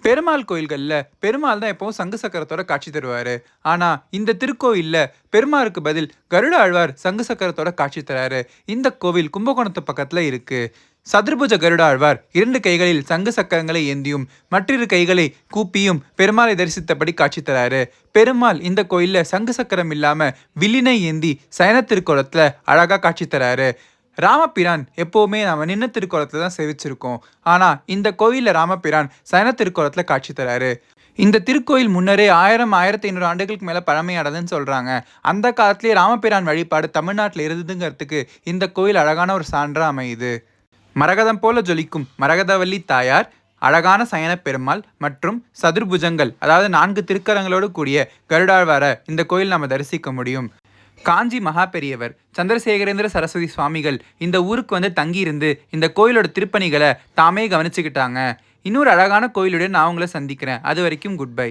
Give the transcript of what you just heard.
பெருமாள் கோயில்கள்ல பெருமாள் தான் எப்பவும் சங்கு சக்கரத்தோட காட்சி தருவாரு. ஆனா இந்த திருக்கோயில்ல பெருமாளுக்கு பதில் கருட ஆழ்வார் சங்கு சக்கரத்தோட காட்சி தராரு. இந்த கோவில் கும்பகோணத்து பக்கத்துல இருக்கு. சதுர்புஜ கருட ஆழ்வார் 2 கைகளில் சங்கு சக்கரங்களை ஏந்தியும் மற்றிரு கைகளை கூப்பியும் பெருமாளை தரிசித்தபடி காட்சி தராரு. பெருமாள் இந்த கோயில்ல சங்கு சக்கரம் இல்லாம வில்லினை ஏந்தி சயன திருக்கோலத்துல அழகா காட்சி தராரு. ராமபிரான் எப்பவுமே நாம நின்ன திருக்கோலத்துல தான் சேவிச்சிருக்கோம். ஆனா இந்த கோயில்ல ராமபிரான் சயன திருக்கோலத்துல காட்சி தராரு. இந்த திருக்கோயில் முன்னரே 1000, 1500 ஆண்டுகளுக்கு மேல பழமையானதுன்னு சொல்றாங்க. அந்த காலத்திலேயே ராமபிரான் வழிபாடு தமிழ்நாட்டுல இருந்ததுங்கிறதுக்கு இந்த கோயில் அழகான ஒரு சான்றா அமையுது. மரகதம் போல ஜொலிக்கும் மரகதவல்லி தாயார், அழகான சயன பெருமாள் மற்றும் சதுர்புஜங்கள், அதாவது 4 திருக்கரங்களோடு கூடிய கருடாழ்வார இந்த கோயில் நாம தரிசிக்க முடியும். காஞ்சி மகா பெரியவர் சந்திரசேகரேந்திர சரஸ்வதி சுவாமிகள் இந்த ஊருக்கு வந்து தங்கியிருந்து இந்த கோயிலோட திருப்பணிகளை தாமே கவனிச்சுக்கிட்டாங்க. இன்னொரு அழகான கோயிலுடன் நான் உங்களை சந்திக்கிறேன். அது வரைக்கும் குட் பை.